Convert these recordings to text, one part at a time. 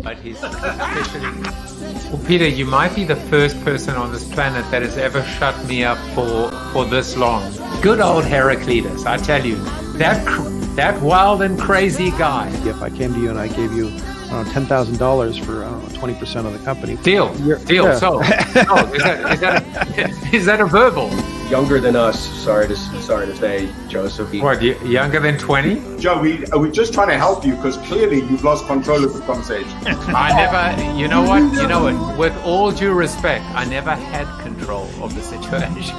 but he's especially. Well, Peter, you might be the first person on this planet that has ever shut me up for this long. Good old Heraclitus, I tell you, that wild and crazy guy. If I came to you and I gave you $10,000 for 20% of the company. Deal. Yeah. So, is that a verbal? Younger than us, sorry to say, Joseph. What, younger than 20? Joe, we're just trying to help you because clearly you've lost control of the conversation. I never, you know what? With all due respect, I never had control of the situation.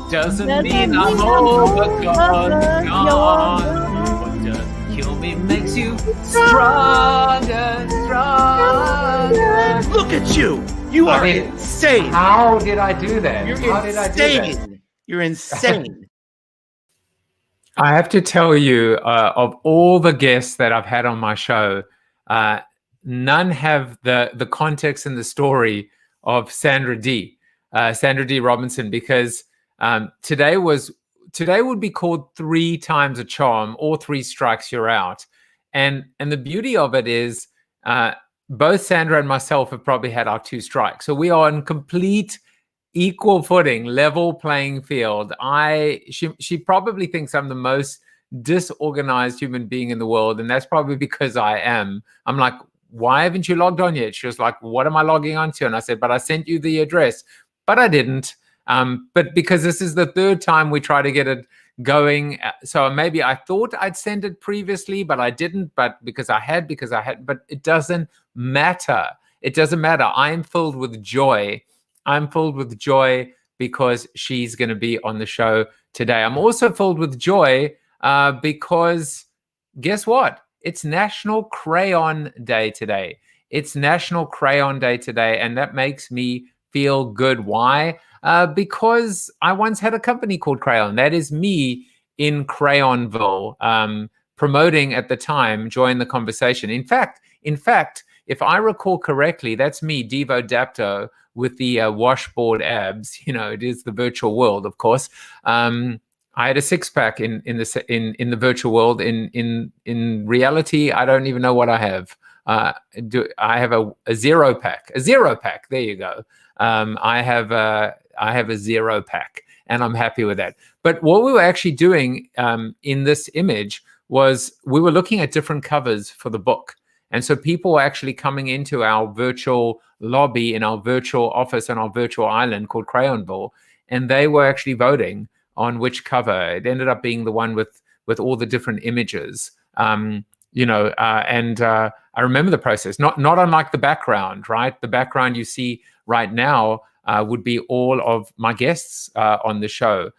Doesn't mean I'm overgone. What doesn't kill me makes you stronger. Look at you! You are insane! How did I do that? You're insane. I have to tell you, of all the guests that I've had on my show, none have the context and the story of Sandra Dee Robinson, because today would be called 3 times a charm, or 3 strikes you're out. And the beauty of it is both Sandra and myself have probably had our 2 strikes. So we are on complete equal footing, level playing field. She probably thinks I'm the most disorganized human being in the world, and that's probably because I am. I'm like, why haven't you logged on yet? She was like, what am I logging on to? And I said, but I sent you the address. But I didn't. But because this is the 3rd time we try to get it going, so maybe I thought I'd sent it previously, but I didn't. But because I had, but it doesn't matter. It doesn't matter. I am filled with joy. I'm filled with joy because she's going to be on the show today. I'm also filled with joy because guess what? It's National Crayon Day today. It's National Crayon Day today, and that makes me feel good. Why? Because I once had a company called Crayon. That is me in Crayonville, promoting at the time, Join the Conversation. In fact, if I recall correctly, that's me, Devo Dapto, with the washboard abs. You know, it is the virtual world, of course. I had a 6-pack in the virtual world. In reality, I don't even know what I have. I have a 0-pack. A 0-pack. There you go. I have a 0-pack, and I'm happy with that. But what we were actually doing in this image was we were looking at different covers for the book. And so people were actually coming into our virtual lobby in our virtual office on our virtual island called Crayonville, and they were actually voting on which cover. It ended up being the one with all the different images. I remember the process. Not unlike the background, right? The background you see right now would be all of my guests on the show.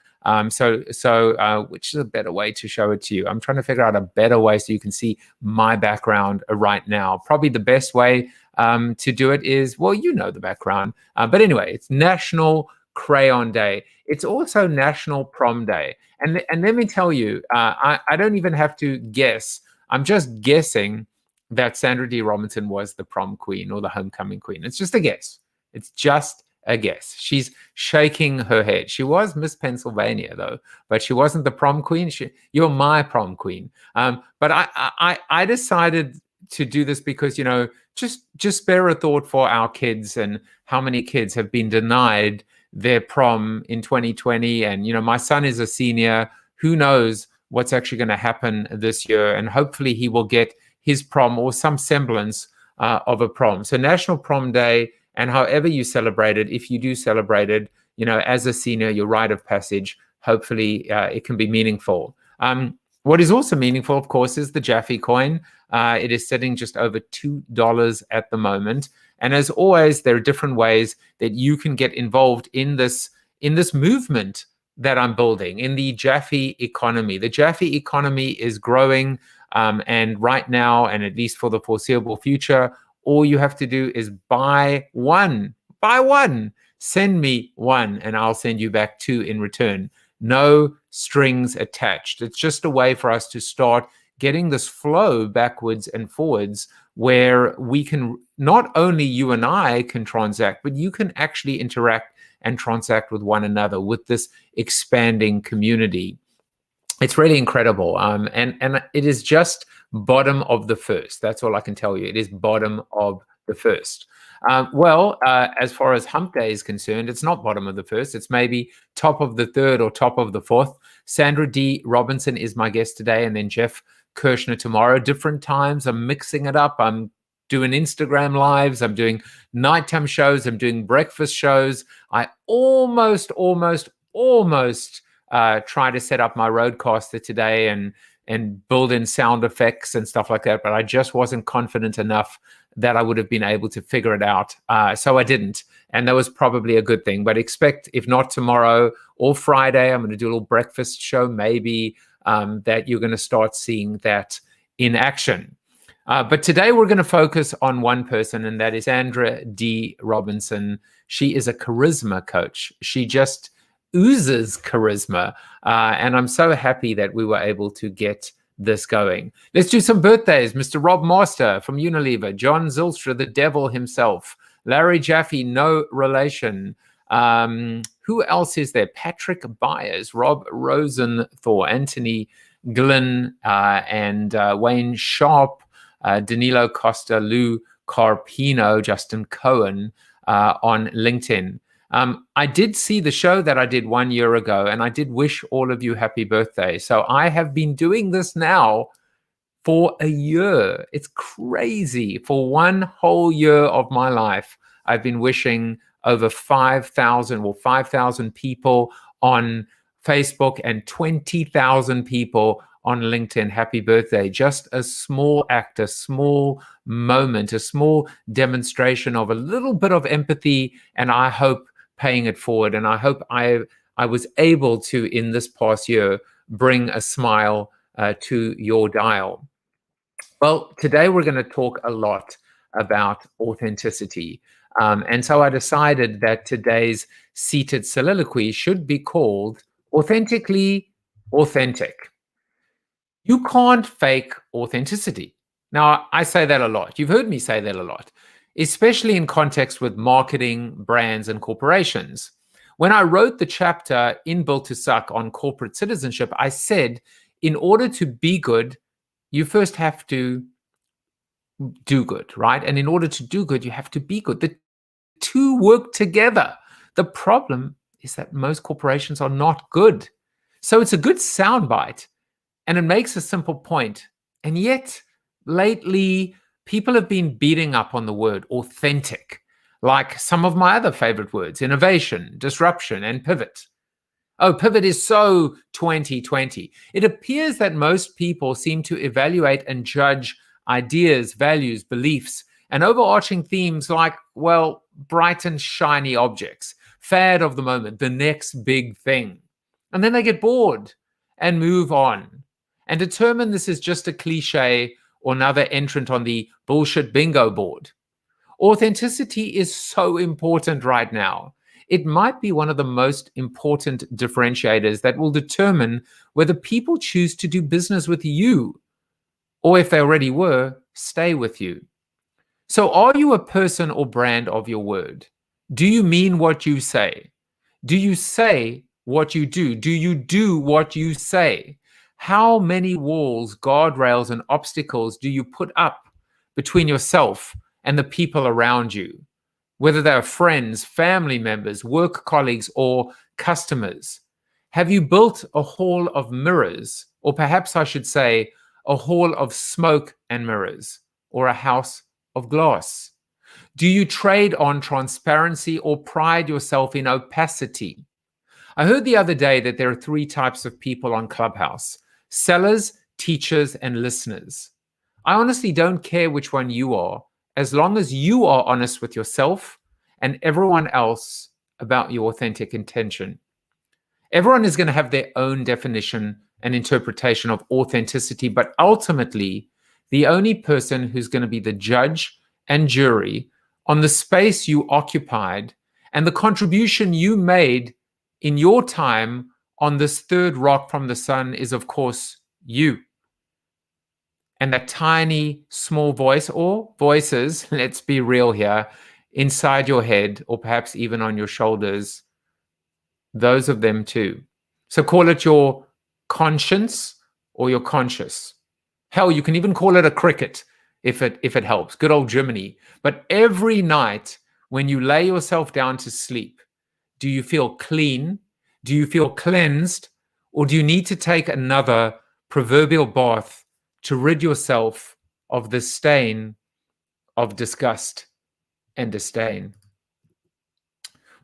So which is a better way to show it to you? I'm trying to figure out a better way so you can see my background right now. Probably the best way to do it is, well, you know the background. But anyway, it's National Crayon Day. It's also National Prom Day. And let me tell you, I don't even have to guess. I'm just guessing that Sandra Dee Robinson was the prom queen or the homecoming queen. It's just a guess. It's just a guess. She's shaking her head. She was Miss Pennsylvania, though, but she wasn't the prom queen. You're my prom queen. But I decided to do this because, you know, just spare a thought for our kids and how many kids have been denied their prom in 2020. And, you know, my son is a senior. Who knows what's actually going to happen this year? And hopefully he will get his prom or some semblance of a prom. So National Prom Day, and however you celebrate it, if you do celebrate it, you know, as a senior, your rite of passage, hopefully it can be meaningful. What is also meaningful, of course, is the JAFFE coin. It is sitting just over $2 at the moment. And as always, there are different ways that you can get involved in this movement that I'm building, in the JAFFE economy. The JAFFE economy is growing, and right now, and at least for the foreseeable future, all you have to do is buy one, send me one, and I'll send you back 2 in return. No strings attached. It's just a way for us to start getting this flow backwards and forwards where we can, not only you and I can transact, but you can actually interact and transact with one another with this expanding community. It's really incredible. And it is just bottom of the first. That's all I can tell you. It is bottom of the first. As far as hump day is concerned, it's not bottom of the first. It's maybe top of the third or top of the fourth. Sandra Dee Robinson is my guest today, and then Jeff Kirshner tomorrow. Different times. I'm mixing it up. I'm doing Instagram lives. I'm doing nighttime shows. I'm doing breakfast shows. I almost try to set up my roadcaster today and build in sound effects and stuff like that, but I just wasn't confident enough that I would have been able to figure it out. So I didn't, and that was probably a good thing. But expect, if not tomorrow or Friday, I'm going to do a little breakfast show, maybe, that you're going to start seeing that in action. But today we're going to focus on one person, and that is Sandra Dee Robinson. She is a charisma coach. She just oozes charisma, and I'm so happy that we were able to get this going. Let's do some birthdays. Mr. Rob Master from Unilever, John Zylstra, the devil himself, Larry Jaffe, no relation. Who else is there? Patrick Byers, Rob Rosenthal, Anthony Glynn, and Wayne Sharp, Danilo Costa, Lou Carpino, Justin Cohen on LinkedIn. I did see the show that I did 1 year ago, and I did wish all of you happy birthday. So I have been doing this now for a year. It's crazy. For one whole year of my life, I've been wishing over 5,000 people on Facebook and 20,000 people on LinkedIn happy birthday. Just a small act, a small moment, a small demonstration of a little bit of empathy, and I hope paying it forward. And I hope I was able to, in this past year, bring a smile to your dial. Well, today we're going to talk a lot about authenticity. And so I decided that today's seated soliloquy should be called Authentically Authentic. You can't fake authenticity. Now, I say that a lot. You've heard me say that a lot, especially in context with marketing, brands, and corporations. When I wrote the chapter in Built to Suck on corporate citizenship, I said, in order to be good, you first have to do good, right? And in order to do good, you have to be good. The two work together. The problem is that most corporations are not good. So it's a good soundbite, and it makes a simple point. And yet, lately, people have been beating up on the word authentic, like some of my other favorite words: innovation, disruption, and pivot. Oh, pivot is so 2020. It appears that most people seem to evaluate and judge ideas, values, beliefs, and overarching themes like, well, bright and shiny objects, fad of the moment, the next big thing. And then they get bored and move on and determine this is just a cliche or another entrant on the bullshit bingo board. Authenticity is so important right now. It might be one of the most important differentiators that will determine whether people choose to do business with you, or if they already were, stay with you. So are you a person or brand of your word? Do you mean what you say? Do you say what you do? Do you do what you say? How many walls, guardrails, and obstacles do you put up between yourself and the people around you, whether they're friends, family members, work colleagues, or customers? Have you built a hall of mirrors, or perhaps I should say a hall of smoke and mirrors, or a house of glass? Do you trade on transparency or pride yourself in opacity? I heard the other day that there are 3 types of people on Clubhouse: sellers, teachers, and listeners. I honestly don't care which one you are, as long as you are honest with yourself and everyone else about your authentic intention. Everyone is going to have their own definition and interpretation of authenticity, but ultimately, the only person who's going to be the judge and jury on the space you occupied and the contribution you made in your time on this third rock from the sun is, of course, you. And that tiny, small voice, or voices, let's be real here, inside your head, or perhaps even on your shoulders, those of them too. So call it your conscience or you're conscious. Hell, you can even call it a cricket if it helps. Good old Germany. But every night when you lay yourself down to sleep, do you feel clean? Do you feel cleansed? Or do you need to take another proverbial bath to rid yourself of the stain of disgust and disdain?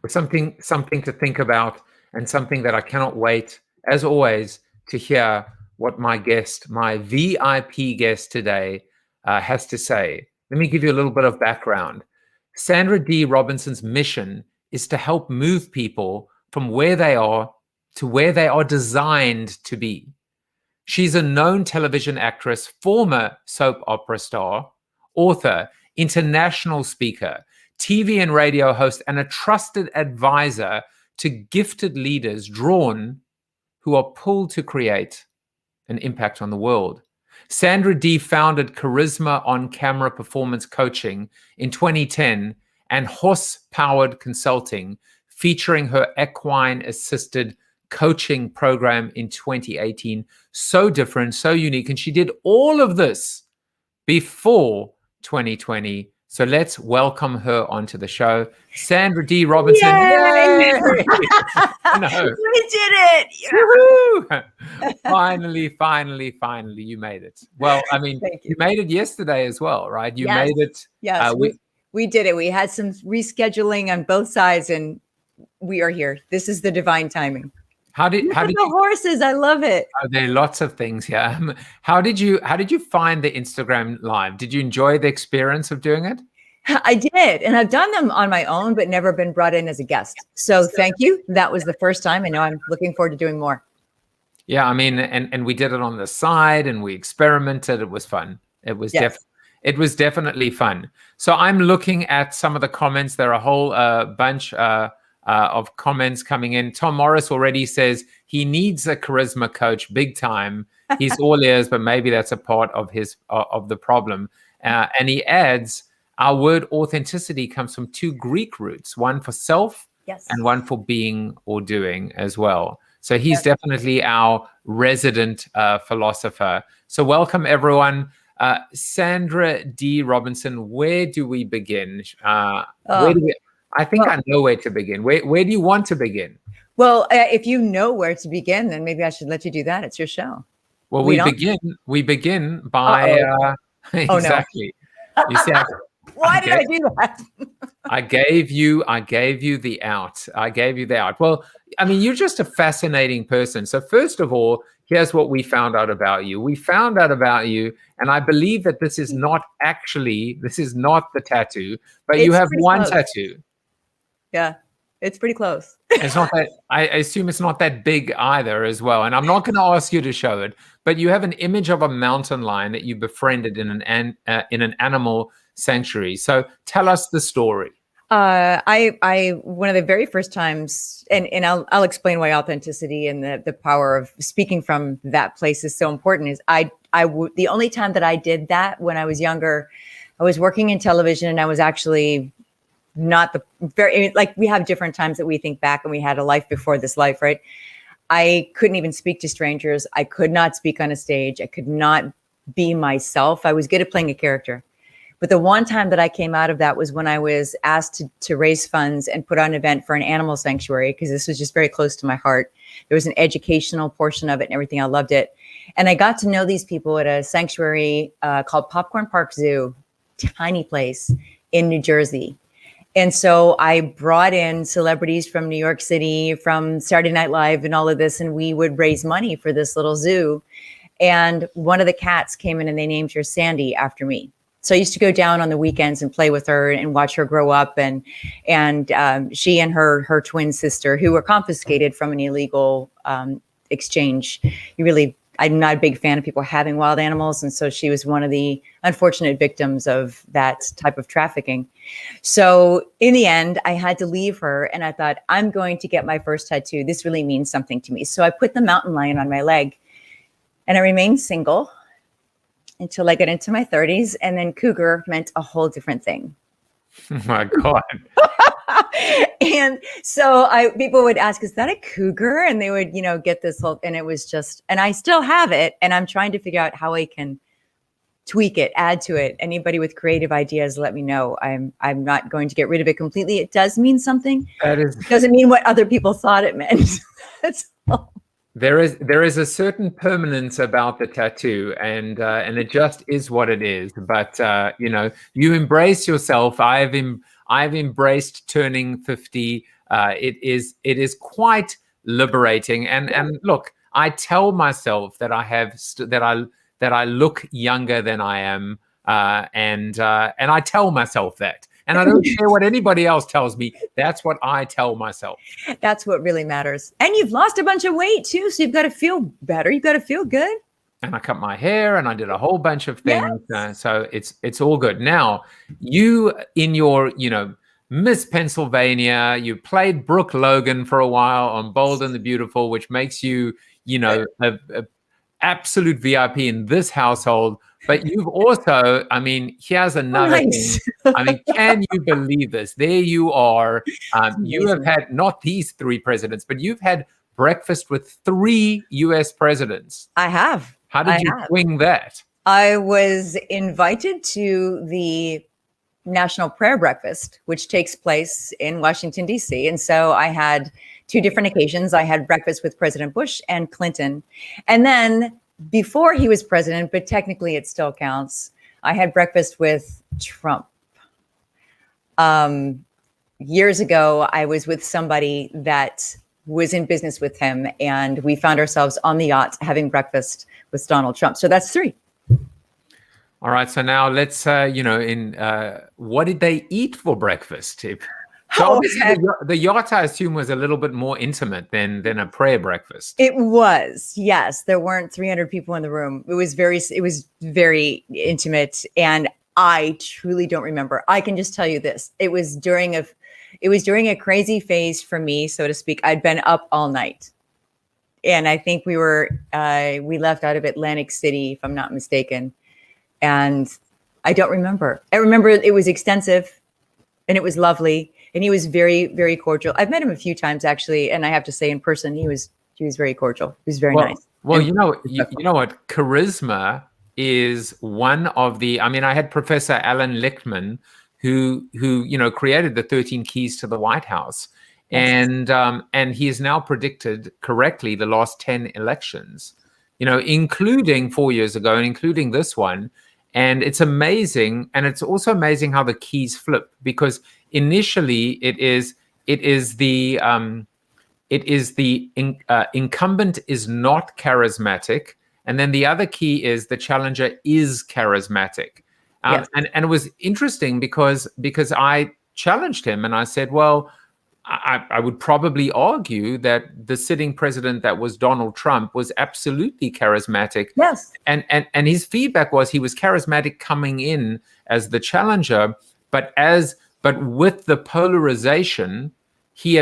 With something to think about, and something that I cannot wait, as always, to hear what my guest, my VIP guest today, has to say. Let me give you a little bit of background. Sandra Dee Robinson's mission is to help move people from where they are to where they are designed to be. She's a known television actress, former soap opera star, author, international speaker, TV and radio host, and a trusted advisor to gifted leaders who are pulled to create an impact on the world. Sandra Dee founded Charisma on-camera performance coaching in 2010 and horse-powered consulting, featuring her equine-assisted coaching program in 2018. So different, so unique. And she did all of this before 2020. So let's welcome her onto the show. Sandra Dee Robinson. Yay! Yay! No. We did it! Woo-hoo! Finally, you made it. Well, I mean, Thank you. you made it yesterday as well, right? You Yes. made it. Yes, we did it. We had some rescheduling on both sides, and we are here. This is the divine timing. How did The you? horses, I love it. There are lots of things here. How did you find the Instagram live? Did you enjoy the experience of doing it? I did, and I've done them on my own, but never been brought in as a guest. So thank you. That was the first time, and now I'm looking forward to doing more. Yeah, I mean, and we did it on the side, and we experimented. It was fun. It was it was definitely fun. So I'm looking at some of the comments. There are a whole bunch of comments coming in. Tom Morris already says he needs a charisma coach, big time. He's all ears, but maybe that's a part of of the problem. And he adds, our word authenticity comes from two Greek roots, one for self and one for being or doing as well. So he's definitely our resident philosopher. So welcome, everyone. Sandra Dee Robinson, where do we begin? I think I know where to begin. Where do you want to begin? Well, if you know where to begin, then maybe I should let you do that. It's your show. Well, we begin by exactly. You see, why did I do that? I gave you the out. Well, I mean, you're just a fascinating person. So first of all, here's what we found out about you. We found out about you, and I believe that this is not the tattoo, but you have one tattoo. Yeah, it's pretty close. It's not that. I assume it's not that big either, as well. And I'm not going to ask you to show it, but you have an image of a mountain lion that you befriended in an animal sanctuary. So tell us the story. I one of the very first times, and I'll explain why authenticity and the power of speaking from that place is so important. Is the only time that I did that when I was younger, I was working in television, and I was actually not the very, like, we have different times that we think back, and we had a life before this life, right? I couldn't even speak to strangers. I could not speak on a stage. I could not be myself. I was good at playing a character. But the one time that I came out of that was when I was asked to raise funds and put on an event for an animal sanctuary, because this was just very close to my heart. There was an educational portion of it and everything. I loved it. And I got to know these people at a sanctuary called Popcorn Park Zoo, tiny place in New Jersey. And so I brought in celebrities from New York City, from Saturday Night Live and all of this, and we would raise money for this little zoo. And one of the cats came in and they named her Sandy after me. So I used to go down on the weekends and play with her and watch her grow up. And she and her twin sister, who were confiscated from an illegal exchange. I'm not a big fan of people having wild animals. And so she was one of the unfortunate victims of that type of trafficking. So in the end, I had to leave her, and I thought, I'm going to get my first tattoo. This really means something to me. So I put the mountain lion on my leg, and I remained single until I got into my 30s. And then Cougar meant a whole different thing. Oh my God. And so people would ask, is that a cougar? And they would, get this whole, and it was just, and I still have it. And I'm trying to figure out how I can tweak it, add to it. Anybody with creative ideas, let me know. I'm not going to get rid of it completely. It does mean something. It doesn't mean what other people thought it meant. That's all. There is a certain permanence about the tattoo, and it just is what it is. But you embrace yourself. I've embraced turning 50. It is quite liberating. And look, I tell myself that I look younger than I am, and I tell myself that. And I don't care what anybody else tells me. That's what I tell myself. That's what really matters. And you've lost a bunch of weight too, so you've got to feel better. You've got to feel good. And I cut my hair, and I did a whole bunch of things. Yes. So it's all good. Now, you in your Miss Pennsylvania, you played Brooke Logan for a while on Bold and the Beautiful, which makes you a absolute VIP in this household. But you've also, here's another thing. Can you believe this? There you are. You have had not these 3 presidents, but you've had breakfast with 3 U.S. presidents. I have. How did you swing that? I was invited to the National Prayer Breakfast, which takes place in Washington, D.C. And so I had 2 different occasions. I had breakfast with President Bush and Clinton. And then before he was president, but technically it still counts, I had breakfast with Trump. Years ago, I was with somebody that was in business with him, and we found ourselves on the yacht having breakfast with Donald Trump. So that's 3. All right. So now let's, what did they eat for breakfast? So the yacht, I assume, was a little bit more intimate than a prayer breakfast. It was, yes. There weren't 300 people in the room. It was very intimate, and I truly don't remember. I can just tell you this: it was during a crazy phase for me, so to speak. I'd been up all night, and I think we left out of Atlantic City, if I'm not mistaken, and I don't remember. I remember it was extensive, and it was lovely. And he was very, very cordial. I've met him a few times, actually, and I have to say, in person, he was very cordial. He was very nice. Well, you know what? Charisma is one of the. I had Professor Alan Lichtman, who created the 13 Keys to the White House, and he has now predicted correctly the last 10 elections, including 4 years ago and including this one. And it's amazing, and it's also amazing how the keys flip, because initially it is the incumbent is not charismatic, and then the other key is the challenger is charismatic. Yes. And it was interesting because I challenged him and I said, well, I would probably argue that the sitting president that was Donald Trump was absolutely charismatic. Yes. And his feedback was he was charismatic coming in as the challenger, but with the polarization, he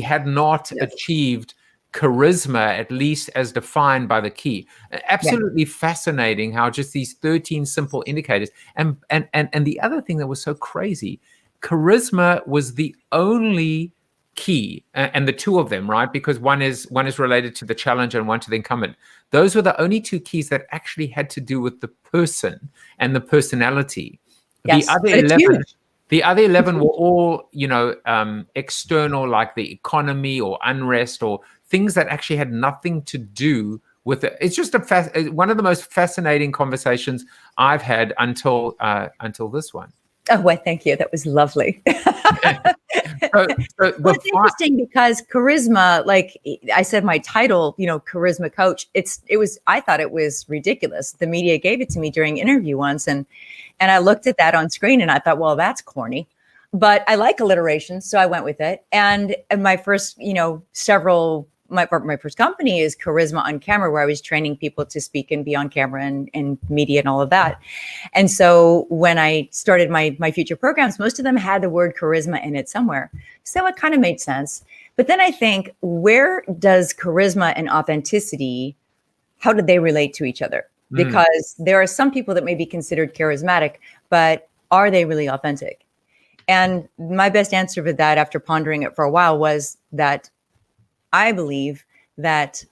had not achieved charisma, at least as defined by the key. Absolutely fascinating how just these 13 simple indicators. And the other thing that was so crazy, charisma was the only key, and the 2 of them, right? Because one is related to the challenger and one to the incumbent. Those were the only 2 keys that actually had to do with the person and the personality. Yes, the other 11 were all, external, like the economy or unrest or things that actually had nothing to do with it. It's just one of the most fascinating conversations I've had until this one. Oh, well, thank you. That was lovely. Well, it's interesting because charisma, like I said, my title, charisma coach, I thought it was ridiculous. The media gave it to me during an interview once. And I looked at that on screen and I thought, well, that's corny, but I like alliteration. So I went with it. And my first, my first company is Charisma on Camera, where I was training people to speak and be on camera and media and all of that. And so when I started my future programs, most of them had the word charisma in it somewhere. So it kind of made sense. But then I think, where does charisma and authenticity, how do they relate to each other? Because there are some people that may be considered charismatic, but are they really authentic? And my best answer for that, after pondering it for a while, was that I believe that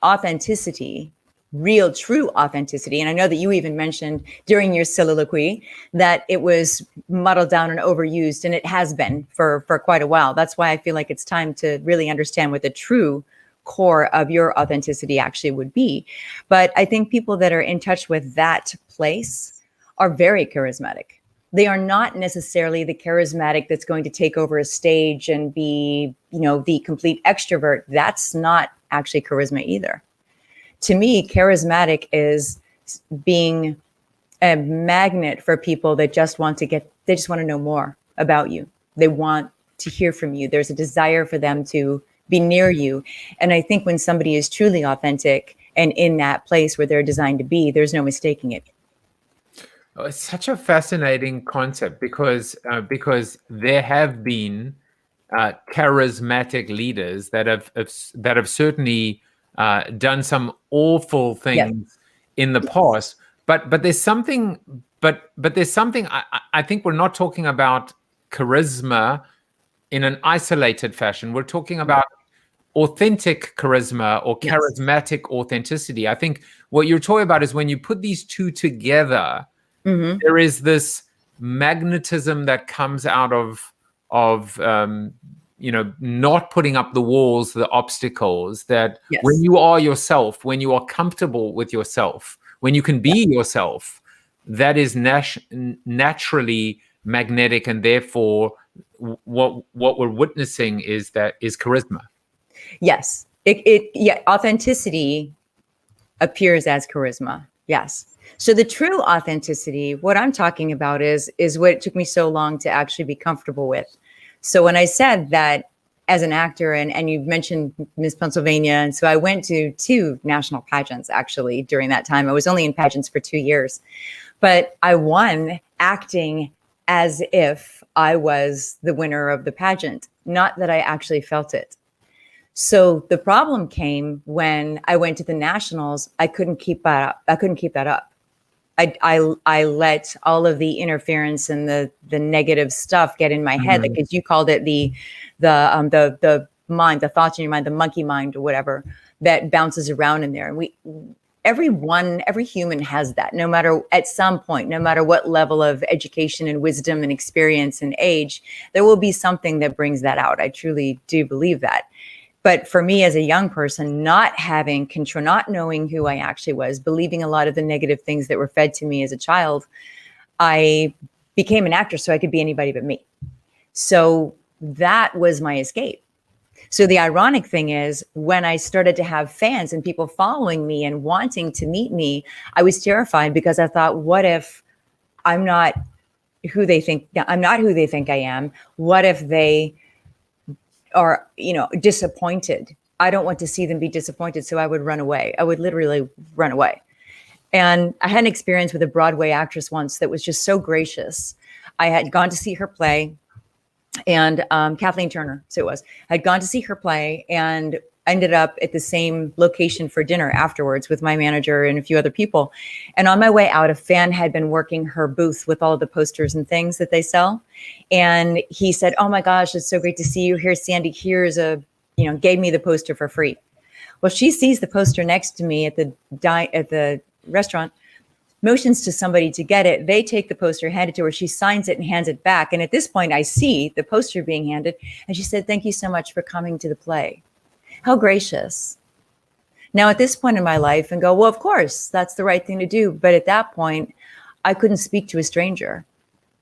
authenticity, real, true authenticity, and I know that you even mentioned during your soliloquy that it was muddled down and overused, and it has been for quite a while. That's why I feel like it's time to really understand what the true core of your authenticity actually would be. But I think people that are in touch with that place are very charismatic. They are not necessarily the charismatic that's going to take over a stage and be, the complete extrovert. That's not actually charisma either. To me, charismatic is being a magnet for people that just want to they just want to know more about you. They want to hear from you. There's a desire for them to be near you. And I think when somebody is truly authentic and in that place where they're designed to be, there's no mistaking it. Oh, it's such a fascinating concept because there have been charismatic leaders that have certainly done some awful things in the past. But there's something. But there's something. I think we're not talking about charisma in an isolated fashion. We're talking about authentic charisma or charismatic authenticity. I think what you're talking about is when you put these two together, there is this magnetism that comes out of not putting up the walls, the obstacles, that when you are yourself, when you are comfortable with yourself, when you can be yourself, that is naturally magnetic, and therefore what we're witnessing is charisma. Yes. Authenticity appears as charisma. Yes. So the true authenticity, what I'm talking about is what it took me so long to actually be comfortable with. So when I said that as an actor, and you've mentioned Miss Pennsylvania, and so I went to 2 national pageants actually during that time. I was only in pageants for 2 years, but I won acting as if I was the winner of the pageant, not that I actually felt it. So the problem came when I went to the nationals. I couldn't keep that up. I let all of the interference and the negative stuff get in my head, like as you called it, the mind, the thoughts in your mind, the monkey mind or whatever that bounces around in there. And every human has that, no matter at some point, no matter what level of education and wisdom and experience and age, there will be something that brings that out. I truly do believe that. But for me as a young person, not having control, not knowing who I actually was, believing a lot of the negative things that were fed to me as a child, I became an actor so I could be anybody but me. So that was my escape. So the ironic thing is, when I started to have fans and people following me and wanting to meet me, I was terrified because I thought, what if I'm not who they think I am? What if they are, disappointed? I don't want to see them be disappointed. So I would run away. I would literally run away. And I had an experience with a Broadway actress once that was just so gracious. I had gone to see her play, and Kathleen Turner, so it was. I'd gone to see her play and ended up at the same location for dinner afterwards with my manager and a few other people. And on my way out, a fan had been working her booth with all of the posters and things that they sell. And he said, "Oh my gosh, it's so great to see you. Here's Sandy. Here's gave me the poster for free." Well, she sees the poster next to me at the restaurant, motions to somebody to get it. They take the poster, hand it to her. She signs it and hands it back. And at this point, I see the poster being handed. And she said, "Thank you so much for coming to the play." How gracious. Now, at this point in my life, and go, well, of course, that's the right thing to do. But at that point, I couldn't speak to a stranger.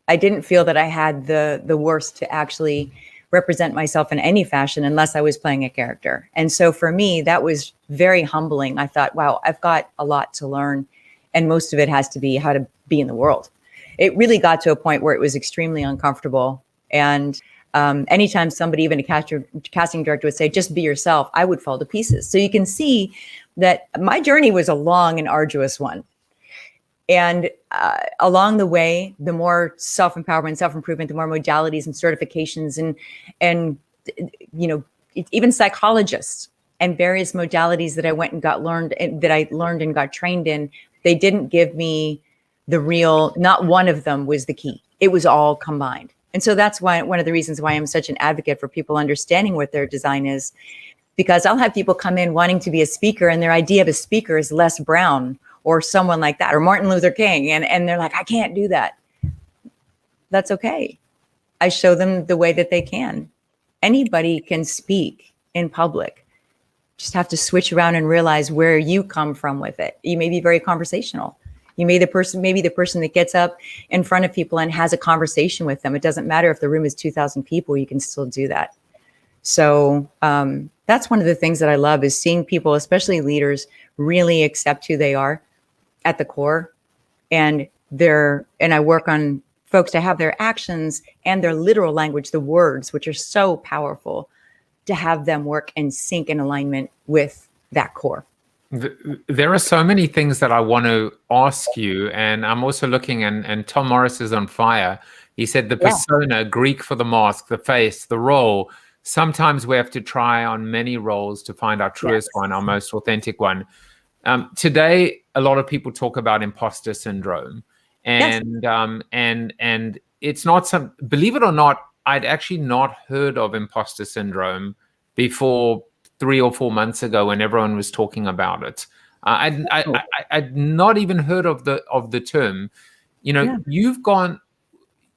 I didn't feel that I had the worst to actually represent myself in any fashion unless I was playing a character. And so for me, that was very humbling. I thought, wow, I've got a lot to learn. And most of it has to be how to be in the world. It really got to a point where it was extremely uncomfortable. And anytime somebody, even a casting director, would say, "Just be yourself," I would fall to pieces. So you can see that my journey was a long and arduous one. And along the way, the more self-empowerment, self-improvement, the more modalities and certifications and even psychologists and various modalities that I went and learned and got trained in, they didn't give me the real, not one of them was the key. It was all combined. And so that's why one of the reasons why I'm such an advocate for people understanding what their design is, because I'll have people come in wanting to be a speaker and their idea of a speaker is Les Brown or someone like that, or Martin Luther King. And they're like, I can't do that. That's okay. I show them the way that they can. Anybody can speak in public. Just have to switch around and realize where you come from with it. You may be very conversational. You may maybe the person that gets up in front of people and has a conversation with them. It doesn't matter if the room is 2,000 people, you can still do that. So that's one of the things that I love is seeing people, especially leaders, really accept who they are at the core. And I work on folks to have their actions and their literal language, the words, which are so powerful, to have them work in sync and alignment with that core. There are so many things that I want to ask you, and I'm also looking, and Tom Morris is on fire. He said the persona, Greek for the mask, the face, the role. Sometimes we have to try on many roles to find our truest one, our most authentic one. Today, a lot of people talk about imposter syndrome, and it's not some. Believe it or not, I'd actually not heard of imposter syndrome before 3 or 4 months ago when everyone was talking about it. I'd not even heard of the term. You know,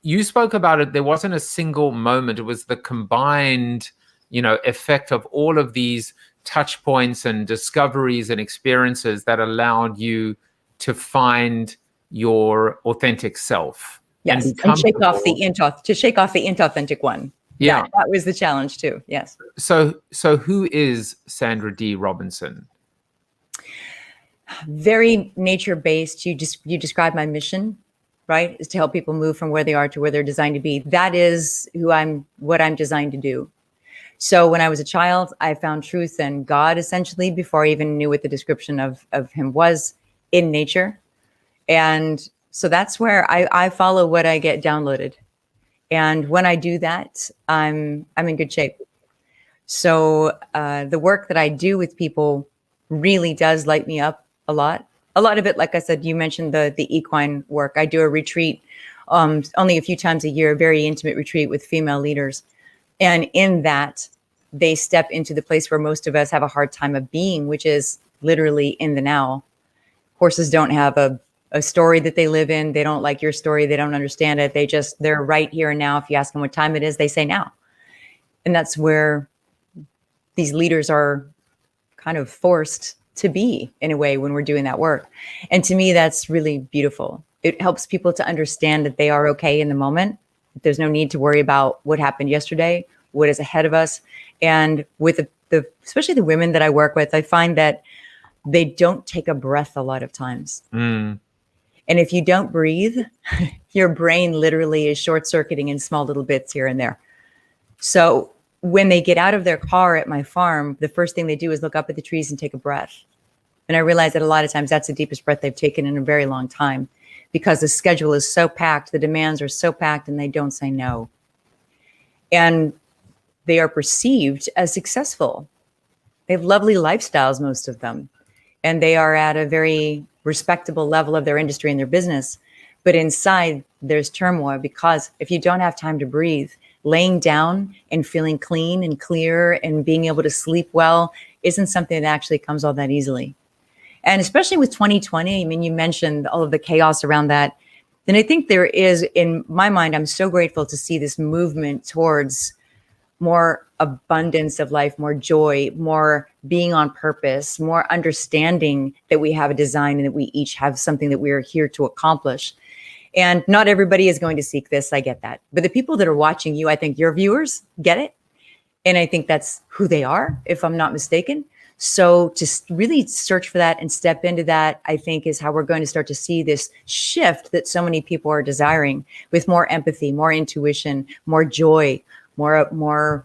you spoke about it. There wasn't a single moment. It was the combined, effect of all of these touch points and discoveries and experiences that allowed you to find your authentic self. Yes, and shake off the inauthentic one. Yeah, that was the challenge too. Yes. So who is Sandra Dee Robinson? Very nature-based. You described my mission, right? Is to help people move from where they are to where they're designed to be. That is what I'm designed to do. So when I was a child, I found truth in God, essentially, before I even knew what the description of him was in nature. And so that's where I follow what I get downloaded. And when I do that, I'm in good shape. So the work that I do with people really does light me up a lot. A lot of it, like I said, you mentioned the equine work. I do a retreat only a few times a year, a very intimate retreat with female leaders. And in that, they step into the place where most of us have a hard time of being, which is literally in the now. Horses don't have a story that they live in. They don't like your story. They don't understand it. They're right here and now. If you ask them what time it is, they say now. And that's where these leaders are kind of forced to be in a way when we're doing that work. And to me, that's really beautiful. It helps people to understand that they are okay in the moment. There's no need to worry about what happened yesterday, what is ahead of us. And with especially the women that I work with, I find that they don't take a breath a lot of times. And if you don't breathe, your brain literally is short-circuiting in small little bits here and there. So when they get out of their car at my farm, the first thing they do is look up at the trees and take a breath. And I realize that a lot of times that's the deepest breath they've taken in a very long time, because the schedule is so packed, the demands are so packed, and they don't say no. And they are perceived as successful. They have lovely lifestyles, most of them. And they are at a very respectable level of their industry and their business. But inside, there's turmoil, because if you don't have time to breathe, laying down and feeling clean and clear and being able to sleep well isn't something that actually comes all that easily. And especially with 2020, I mean, you mentioned all of the chaos around that. Then I think there is, in my mind, I'm so grateful to see this movement towards more abundance of life, more joy, more being on purpose, more understanding that we have a design and that we each have something that we are here to accomplish. And not everybody is going to seek this. I get that. But the people that are watching you, I think your viewers get it. And I think that's who they are, if I'm not mistaken. So to really search for that and step into that, I think, is how we're going to start to see this shift that so many people are desiring, with more empathy, more intuition, more joy, more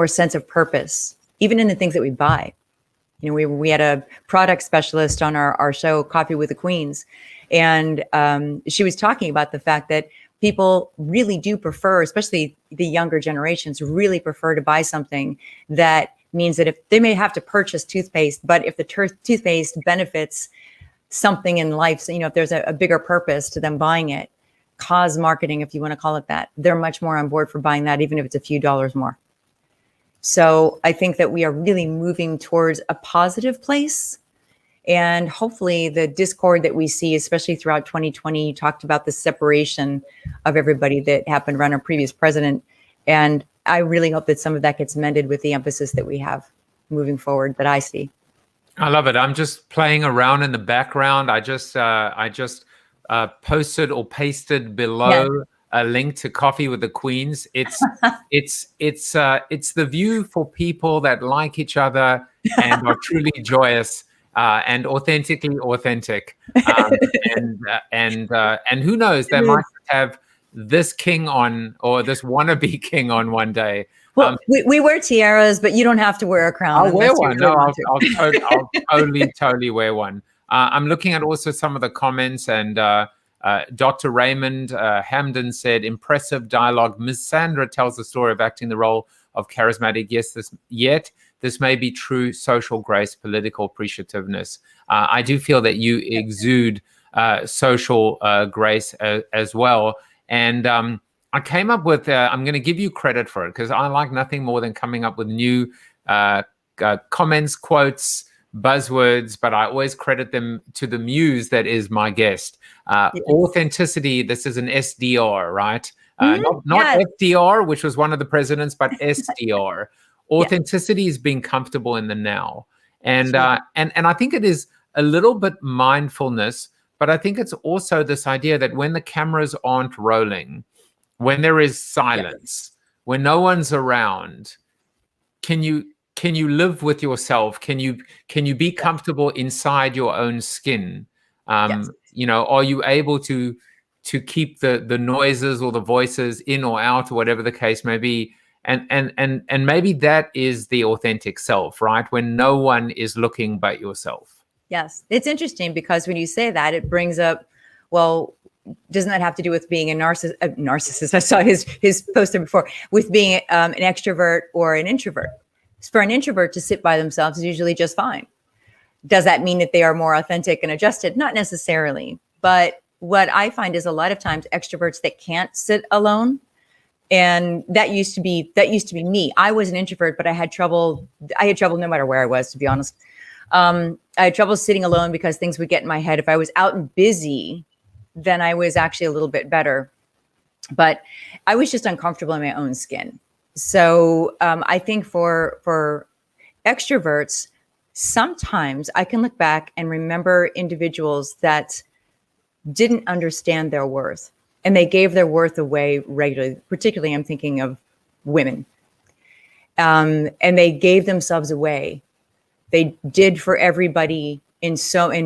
sense of purpose, even in the things that we buy. You know, we had a product specialist on our show, Coffee with the Queens, and she was talking about the fact that people really do prefer, especially the younger generations, really prefer to buy something that means that if they may have to purchase toothpaste, but if the toothpaste benefits something in life, so, you know, if there's a bigger purpose to them buying it, cause marketing, if you want to call it that, they're much more on board for buying that, even if it's a few dollars more. So I think that we are really moving towards a positive place. And hopefully the discord that we see, especially throughout 2020, you talked about the separation of everybody that happened around our previous president. And I really hope that some of that gets mended with the emphasis that we have moving forward that I see. I love it. I'm just playing around in the background. I just posted or pasted below a link to Coffee with the Queens. It's the view for people that like each other and are truly joyous and authentically authentic. And who knows, they might have this king on or this wannabe king on one day. Well, we wear tiaras, but you don't have to wear a crown. I'll wear one. No, I'll totally wear one. I'm looking at also some of the comments, and Dr. Raymond Hamden said, impressive dialogue. Ms. Sandra tells the story of acting the role of charismatic. This may be true social grace, political appreciativeness. I do feel that you exude social grace as well. And I came up with, I'm going to give you credit for it because I like nothing more than coming up with new comments, quotes, buzzwords, but I always credit them to the muse that is my guest. Authenticity, this is an SDR, right? Not FDR, which was one of the presidents, but SDR. Authenticity is being comfortable in the now. And I think it is a little bit mindfulness, but I think it's also this idea that when the cameras aren't rolling, when there is silence, when no one's around, can you live with yourself? Can you be comfortable inside your own skin? You know, are you able to keep the noises or the voices in or out or whatever the case may be? And maybe that is the authentic self, right? When no one is looking but yourself. Yes. It's interesting because when you say that, it brings up, well, doesn't that have to do with being a narcissist? I saw his poster before, with being an extrovert or an introvert. For an introvert to sit by themselves is usually just fine. Does that mean that they are more authentic and adjusted? Not necessarily. But what I find is a lot of times extroverts that can't sit alone, and that used to be me. I was an introvert, but I had trouble no matter where I was, to be honest. I had trouble sitting alone because things would get in my head. If I was out and busy, then I was actually a little bit better. But I was just uncomfortable in my own skin. So I think for extroverts, sometimes I can look back and remember individuals that didn't understand their worth, and they gave their worth away regularly. Particularly, I'm thinking of women. And they gave themselves away. They did for everybody in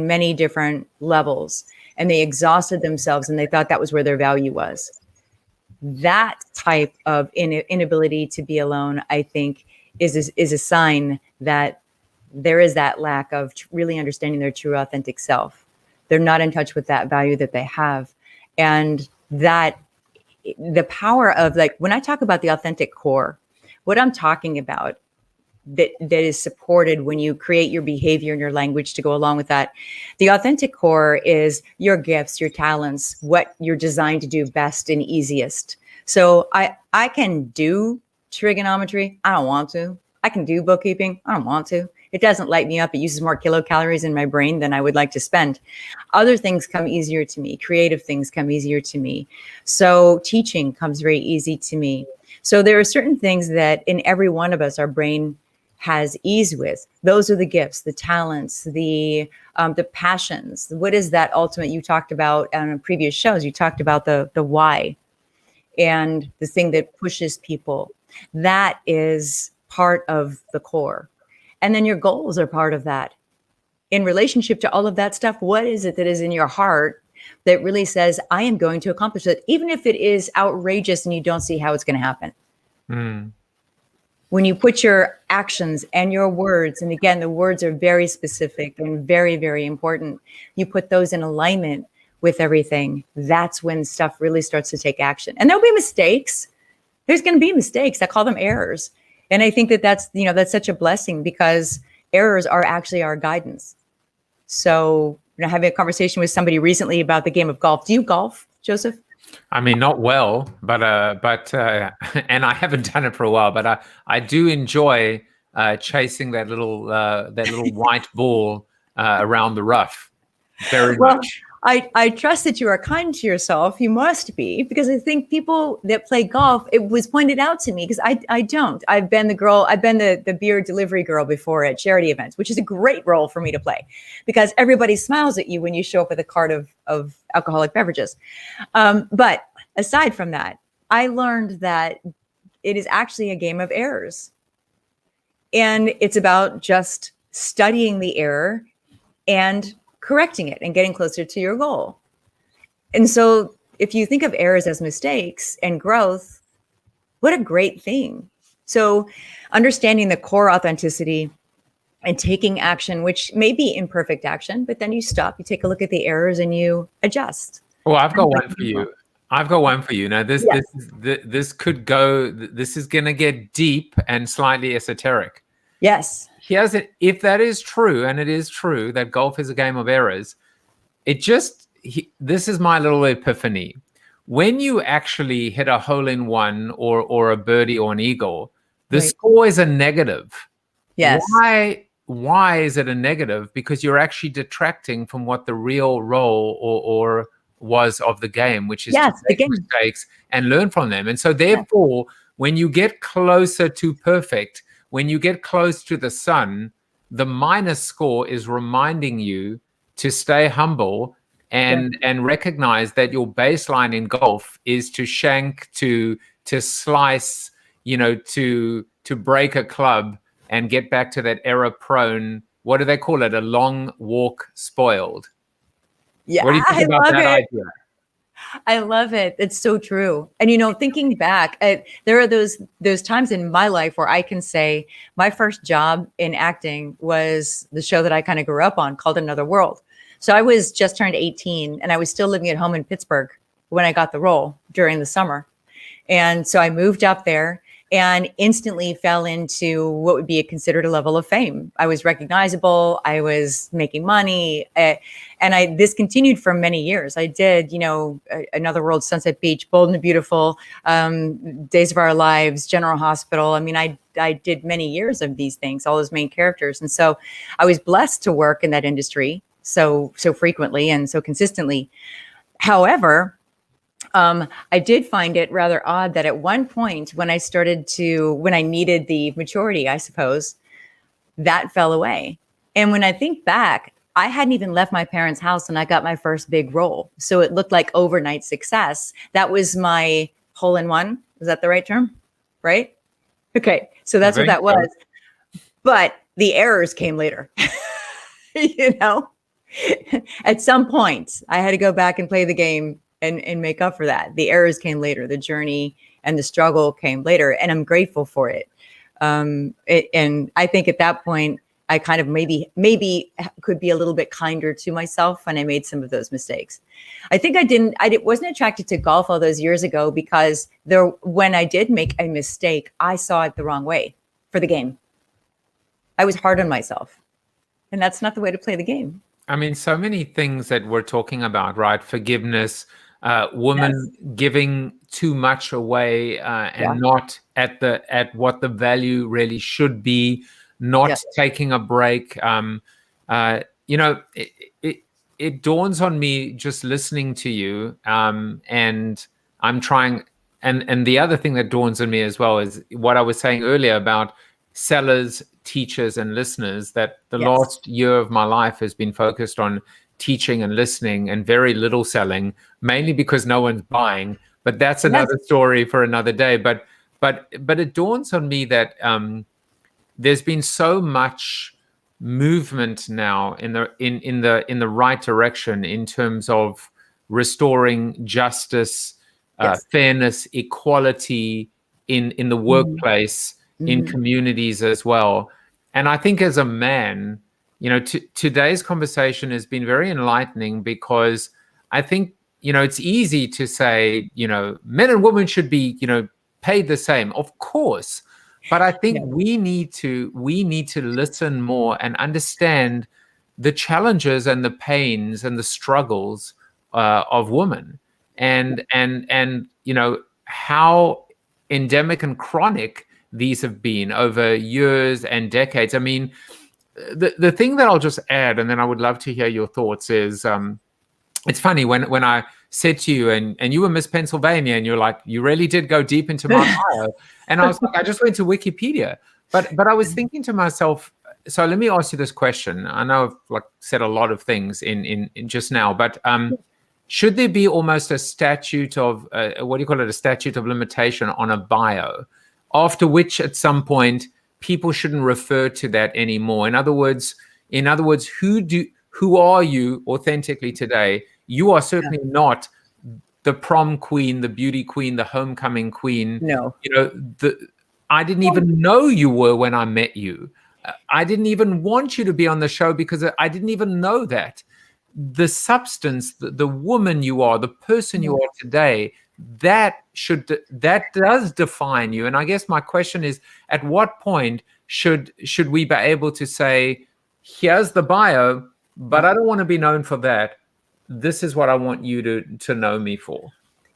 many different levels, and they exhausted themselves, and they thought that was where their value was. That type of inability to be alone, I think, is a sign that there is that lack of really understanding their true authentic self. They're not in touch with that value that they have. And that the power of, like, when I talk about the authentic core, what I'm talking about that is supported when you create your behavior and your language to go along with that. The authentic core is your gifts, your talents, what you're designed to do best and easiest. So I can do trigonometry. I don't want to. I can do bookkeeping. I don't want to. It doesn't light me up. It uses more kilocalories in my brain than I would like to spend. Other things come easier to me. Creative things come easier to me. So teaching comes very easy to me. So there are certain things that in every one of us, our brain has ease with. Those are the gifts, the talents, the passions. What is that ultimate? You talked about on previous shows, you talked about the why and the thing that pushes people. That is part of the core. And then your goals are part of that. In relationship to all of that stuff, what is it that is in your heart that really says, I am going to accomplish it, even if it is outrageous and you don't see how it's going to happen? When you put your actions and your words, and again, the words are very specific and very, very important, you put those in alignment with everything, that's when stuff really starts to take action. And there'll be mistakes. There's going to be mistakes. I call them errors. And I think that that's such a blessing, because errors are actually our guidance. So, having a conversation with somebody recently about the game of golf. Do you golf, Joseph? I mean, not well, but and I haven't done it for a while, but I do enjoy chasing that little white ball around the rough very Well, much. I trust that you are kind to yourself. You must be, because I think people that play golf, it was pointed out to me, because I don't. I've been the beer delivery girl before at charity events, which is a great role for me to play, because everybody smiles at you when you show up with a cart of alcoholic beverages. But aside from that, I learned that it is actually a game of errors. And it's about just studying the error and correcting it and getting closer to your goal. And so if you think of errors as mistakes and growth, what a great thing. So understanding the core authenticity and taking action, which may be imperfect action, but then you stop, you take a look at the errors and you adjust. Well, I've got one for you. I've got one for you. Now, this could go. This is going to get deep and slightly esoteric. Yes. Here's it. If that is true, and it is true that golf is a game of errors, this is my little epiphany. When you actually hit a hole in one or a birdie or an eagle, the score is a negative. Yes. Why is it a negative? Because you're actually detracting from what the real role or was of the game, which is to make mistakes and learn from them. And so therefore, when you get closer to perfect, when you get close to the sun, the minus score is reminding you to stay humble and recognize that your baseline in golf is to shank, to slice, to break a club and get back to that error prone, what do they call it? A long walk spoiled. Yeah, what do you think about that idea? I love it. It's so true. And thinking back, there are those times in my life where I can say my first job in acting was the show that I kind of grew up on called Another World. So I was just turned 18 and I was still living at home in Pittsburgh when I got the role during the summer. And so I moved up there and instantly fell into what would be considered a level of fame. I was recognizable. I was making money. And this continued for many years. I did, Another World, Sunset Beach, Bold and Beautiful, Days of Our Lives, General Hospital. I mean, I did many years of these things, all those main characters. And so I was blessed to work in that industry so frequently and so consistently. However, I did find it rather odd that at one point when I needed the maturity, I suppose, that fell away. And when I think back, I hadn't even left my parents' house and I got my first big role. So it looked like overnight success. That was my hole in one. Is that the right term? Right? Okay. So that's what that was. But the errors came later. At some point I had to go back and play the game and make up for that. The errors came later. The journey and the struggle came later, and I'm grateful for it. And I think at that point, I kind of maybe could be a little bit kinder to myself when I made some of those mistakes. I think I wasn't attracted to golf all those years ago because when I did make a mistake, I saw it the wrong way for the game. I was hard on myself, and that's not the way to play the game. I mean, so many things that we're talking about, right? Forgiveness, women giving too much away and not at what the value really should be, not taking a break. It dawns on me just listening to you, and I'm trying. And the other thing that dawns on me as well is what I was saying earlier about sellers, teachers, and listeners, that the last year of my life has been focused on teaching and listening and very little selling, mainly because no one's buying. But that's another story for another day. But it dawns on me that there's been so much movement now in the right direction in terms of restoring justice, fairness, equality in the workplace, in communities as well. And I think as a man, today's conversation has been very enlightening, because I think, it's easy to say, men and women should be, paid the same, of course. But I think we need to listen more and understand the challenges and the pains and the struggles of women. and you know how endemic and chronic these have been over years and decades. I mean, the thing that I'll just add, and then I would love to hear your thoughts, is it's funny when I said to you, and you were Miss Pennsylvania, and you're like, you really did go deep into my bio, and I was like, I just went to Wikipedia, but I was thinking to myself, so let me ask you this question. I know I've like said a lot of things in just now, but should there be almost a statute of what do you call it, a statute of limitation on a bio, after which at some point people shouldn't refer to that anymore? In other words, who are you authentically today? You are certainly not the prom queen, the beauty queen, the homecoming queen. No. You know, I didn't even know you were when I met you. I didn't even want you to be on the show because I didn't even know that. The substance, the woman you are, the person you are today, that does define you. And I guess my question is, at what point should we be able to say, here's the bio, but I don't want to be known for that. This is what I want you to know me for.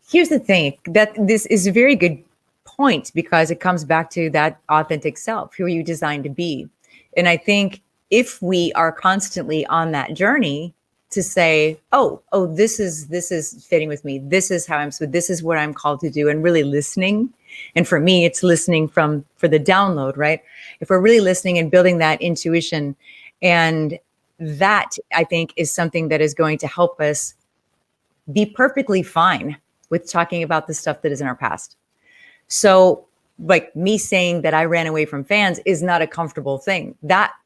Here's the thing, that this is a very good point, because it comes back to that authentic self, who are you designed to be? And I think if we are constantly on that journey to say, oh, this is fitting with me, this is how this is what I'm called to do, and really listening. And for me, it's listening for the download, right? If we're really listening and building that intuition, and that, I think, is something that is going to help us be perfectly fine with talking about the stuff that is in our past. So like me saying that I ran away from fans is not a comfortable thing.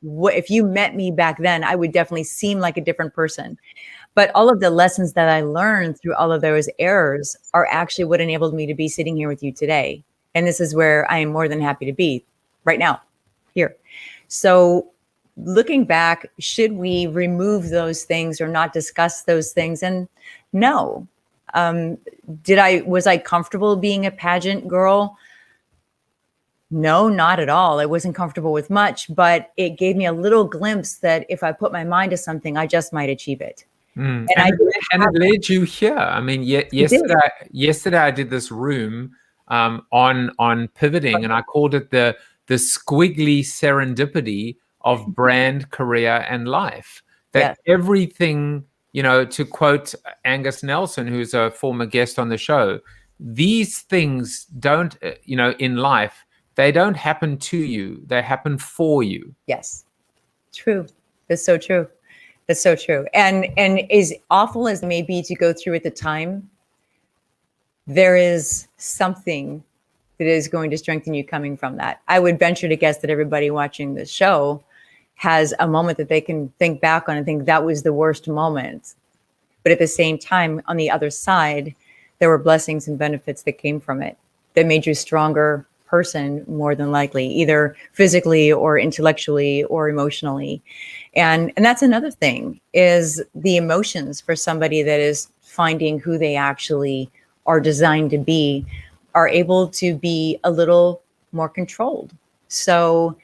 If you met me back then, I would definitely seem like a different person. But all of the lessons that I learned through all of those errors are actually what enabled me to be sitting here with you today. And this is where I am more than happy to be right now, here. So looking back, should we remove those things or not discuss those things? And no. Was I comfortable being a pageant girl? No, not at all. I wasn't comfortable with much, but it gave me a little glimpse that if I put my mind to something, I just might achieve it. And it led you here. I mean, yesterday I did this room on pivoting, and I called it the squiggly serendipity of brand, career, and life. That everything, you know, to quote Angus Nelson, who's a former guest on the show, these things don't, you know, in life, they don't happen to you. They happen for you. Yes. True. That's so true. That's so true. And as awful as it may be to go through at the time, there is something that is going to strengthen you coming from that. I would venture to guess that everybody watching the show has a moment that they can think back on and think that was the worst moment. But at the same time, on the other side, there were blessings and benefits that came from it that made you a stronger person, more than likely, either physically or intellectually or emotionally. And that's another thing, is the emotions for somebody that is finding who they actually are designed to be, are able to be a little more controlled. So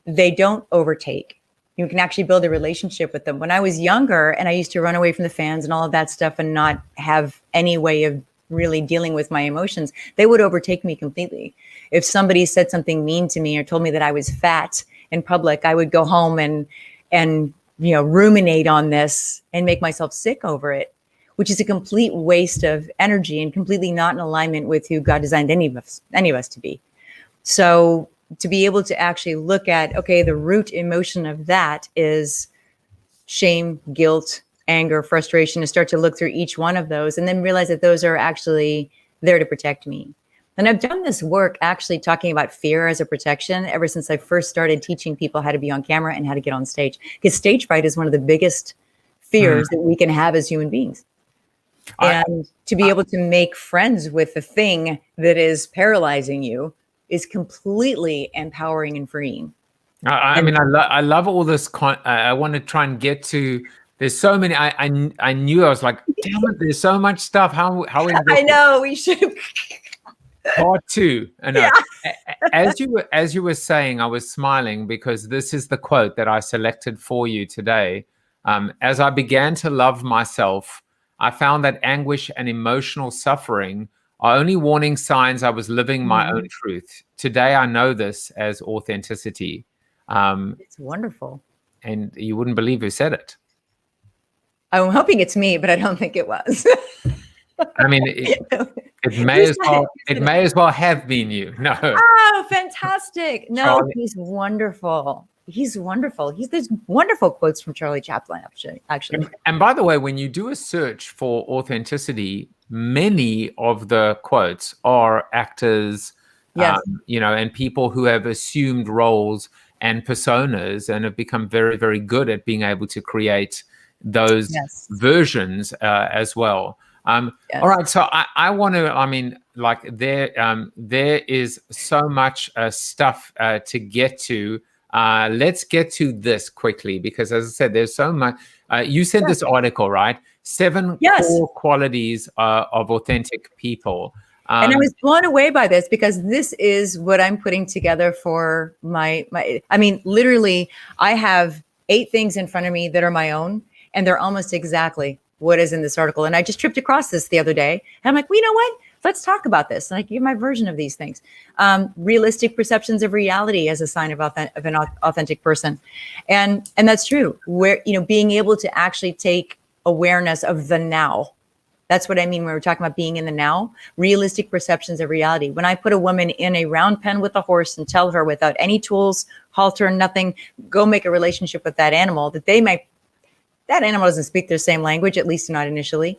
they don't overtake. You can actually build a relationship with them. When I was younger and I used to run away from the fans and all of that stuff and not have any way of really dealing with my emotions, they would overtake me completely. If somebody said something mean to me or told me that I was fat in public, I would go home and you know, ruminate on this and make myself sick over it, which is a complete waste of energy and completely not in alignment with who God designed any of us to be. So to be able to actually look at, okay, the root emotion of that is shame, guilt, anger, frustration, to start to look through each one of those and then realize that those are actually there to protect me. And I've done this work actually talking about fear as a protection ever since I first started teaching people how to be on camera and how to get on stage. Because stage fright is one of the biggest fears that we can have as human beings. And to be able to make friends with the thing that is paralyzing you is completely empowering and freeing. I mean, I love all this. I want to try and get to. There's so many. I knew, I was like, damn it, there's so much stuff. How I know we should. Part two. I know. As you were saying, I was smiling because this is the quote that I selected for you today. As I began to love myself, I found that anguish and emotional suffering are only warning signs I was living my own truth. Today, I know this as authenticity. It's wonderful. And you wouldn't believe who said it. I'm hoping it's me, but I don't think it was. I mean, it may as well have been you. No. Oh, fantastic. No, Charlie. he's wonderful. He's wonderful. There's wonderful quotes from Charlie Chaplin, actually. And by the way, when you do a search for authenticity, many of the quotes are actors, Yes. and people who have assumed roles and personas and have become very, very good at being able to create those versions as well. Yes. All right, so I want to. I mean, like there is so much stuff to get to. Let's get to this quickly because, as I said, there's so much. You sent this article, right? 7 core qualities of authentic people. And I was blown away by this because this is what I'm putting together for my. I mean, literally, I have 8 things in front of me that are my own, and they're almost exactly what is in this article. And I just tripped across this the other day, and I'm like, well, you know what? Let's talk about this. And I give my version of these things. Realistic perceptions of reality as a sign of an authentic person, and that's true. Where being able to actually take awareness of the now. That's what I mean when we're talking about being in the now. Realistic perceptions of reality. When I put a woman in a round pen with a horse and tell her without any tools, halter, nothing, go make a relationship with that animal, that animal doesn't speak their same language, at least not initially.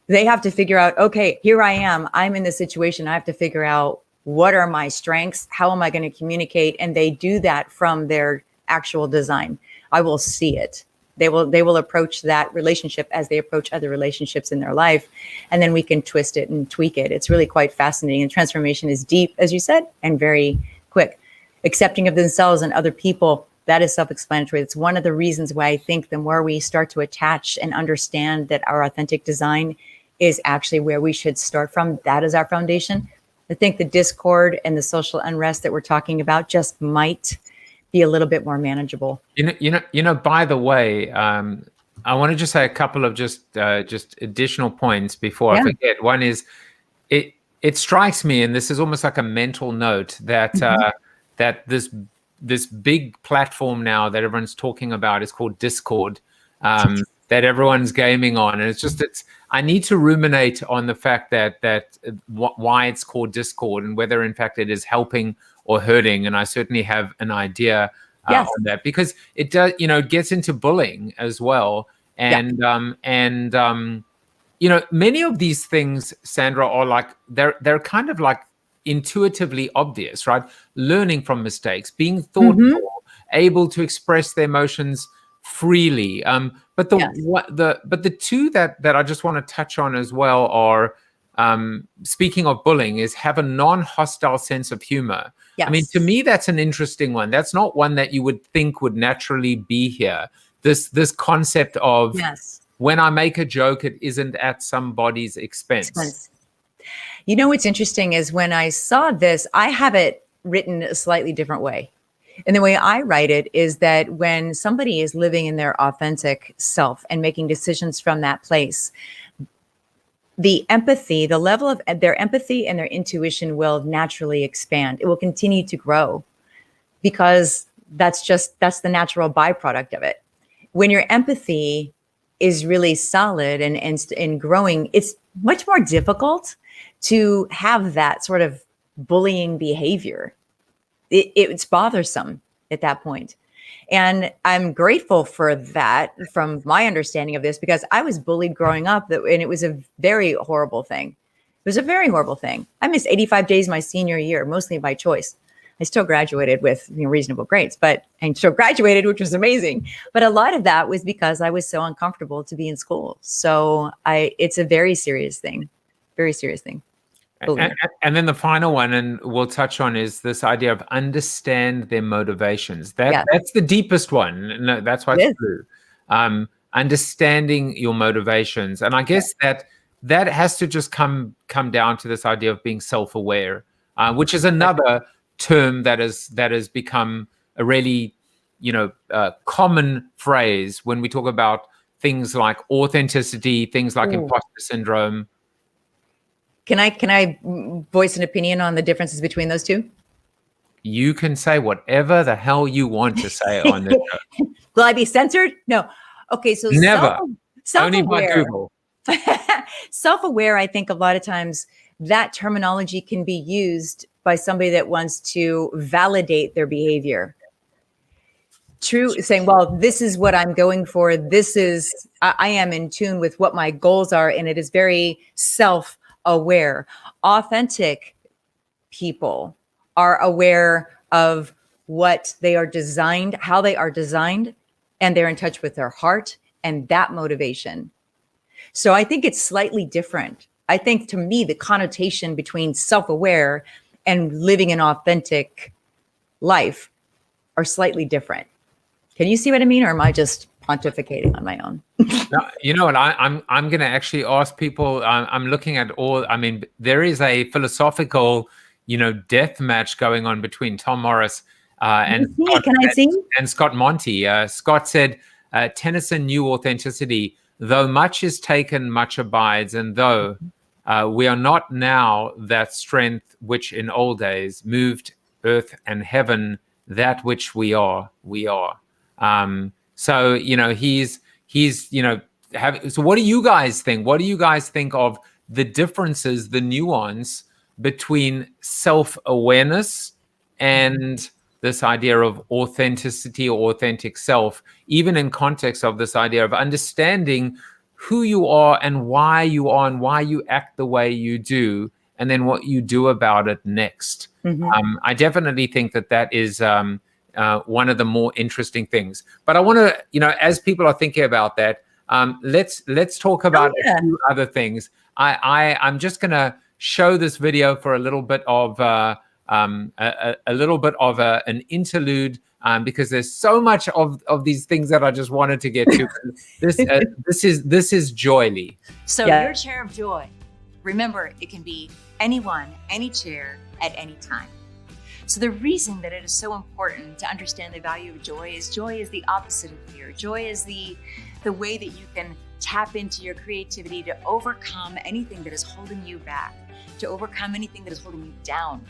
They have to figure out, okay, here I am. I'm in this situation. I have to figure out what are my strengths? How am I going to communicate? And they do that from their actual design. I will see it. They will approach that relationship as they approach other relationships in their life. And then we can twist it and tweak it. It's really quite fascinating. And transformation is deep, as you said, and very quick. Accepting of themselves and other people, that is self-explanatory. It's one of the reasons why I think the more we start to attach and understand that our authentic design is actually where we should start from, that is our foundation. I think the discord and the social unrest that we're talking about just might be a little bit more manageable. By the way, I want to just say a couple of just additional points before I forget. One is it strikes me, and this is almost like a mental note, that that this big platform now that everyone's talking about is called Discord, that everyone's gaming on, and I need to ruminate on the fact that why it's called Discord and whether in fact it is helping or hurting. And I certainly have an idea on that, because it does, gets into bullying as well. And many of these things, Sandra, are like they're kind of like intuitively obvious, right? Learning from mistakes, being thoughtful, able to express their emotions freely. But the two that I just want to touch on as well are, speaking of bullying, is have a non-hostile sense of humor. Yes. I mean, to me, that's an interesting one. That's not one that you would think would naturally be here. This concept of when I make a joke, it isn't at somebody's expense. What's interesting is when I saw this, I have it written a slightly different way. And the way I write it is that when somebody is living in their authentic self and making decisions from that place, the level of their empathy and their intuition will naturally expand. It will continue to grow because that's the natural byproduct of it. When your empathy is really solid and growing, it's much more difficult to have that sort of bullying behavior. It's bothersome at that point. And I'm grateful for that from my understanding of this, because I was bullied growing up, and it was a very horrible thing. It was a very horrible thing. I missed 85 days my senior year, mostly by choice. I still graduated with reasonable grades, and still graduated, which was amazing. But a lot of that was because I was so uncomfortable to be in school. So it's a very serious thing, very serious thing. And then the final one, and we'll touch on, is this idea of understand their motivations. That's the deepest one. No, that's why it's true. Understanding your motivations, and I guess that has to just come down to this idea of being self-aware, which is another term that has become a really common phrase when we talk about things like authenticity, things like imposter syndrome. Can I voice an opinion on the differences between those two? You can say whatever the hell you want to say on this show. Will I be censored? No. Okay, so Never. Only by self-aware. Google. Self-aware, I think a lot of times that terminology can be used by somebody that wants to validate their behavior. True, saying, well, this is what I'm going for. This is, I am in tune with what my goals are, and it is very self-aware. Authentic people are aware of what they are designed, how they are designed, and they're in touch with their heart and that motivation. So I think it's slightly different. I think, to me, the connotation between self-aware and living an authentic life are slightly different. Can you see what I mean, or am I just pontificating on my own? No, you know what? I'm going to actually ask people. I'm looking at all. I mean, there is a philosophical, death match going on between Tom Morris and Scott Monty. Scott said, Tennyson knew authenticity. Though much is taken, much abides, and though we are not now that strength which in old days moved earth and heaven, that which we are, we are. So he's so what do you guys think? What do you guys think of the differences, the nuance between self-awareness and this idea of authenticity or authentic self, even in context of this idea of understanding who you are and why you are and why you act the way you do, and then what you do about it next? I definitely think that is one of the more interesting things. But I want to, as people are thinking about that, let's talk about a few other things. I'm just going to show this video for a little bit of an interlude, because there's so much of these things that I just wanted to get to. This is Joyly. So your chair of joy, remember, it can be anyone, any chair, at any time. So the reason that it is so important to understand the value of joy is the opposite of fear. Joy is the way that you can tap into your creativity to overcome anything that is holding you back, to overcome anything that is holding you down.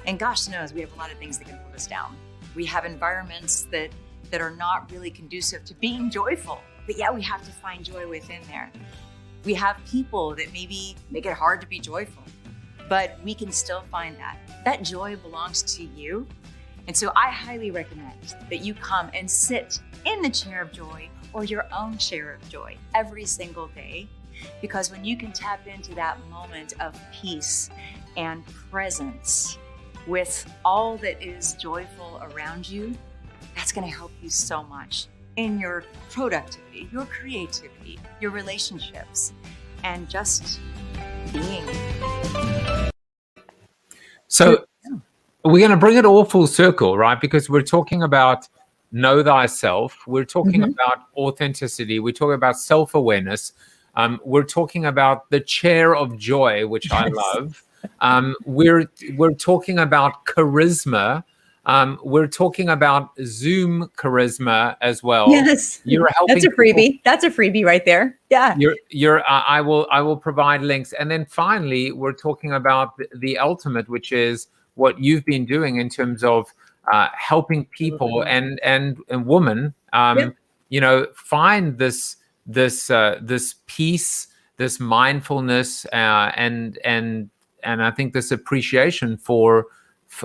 And gosh knows, we have a lot of things that can hold us down. We have environments that are not really conducive to being joyful, but yeah, we have to find joy within there. We have people that maybe make it hard to be joyful, but we can still find that. That joy belongs to you. And so I highly recommend that you come and sit in the chair of joy or your own chair of joy every single day, because when you can tap into that moment of peace and presence with all that is joyful around you, that's going to help you so much in your productivity, your creativity, your relationships, and just being. So we're going to bring it all full circle, right? Because we're talking about know thyself. We're talking about authenticity. We're talking about self-awareness. We're talking about the chair of joy, which I love. We're talking about charisma. We're talking about Zoom charisma as well. Yes, you're helping. That's a freebie. That's a freebie right there. Yeah. I will provide links, and then finally we're talking about the ultimate, which is what you've been doing in terms of helping people and women, find this peace, this mindfulness, and I think this appreciation for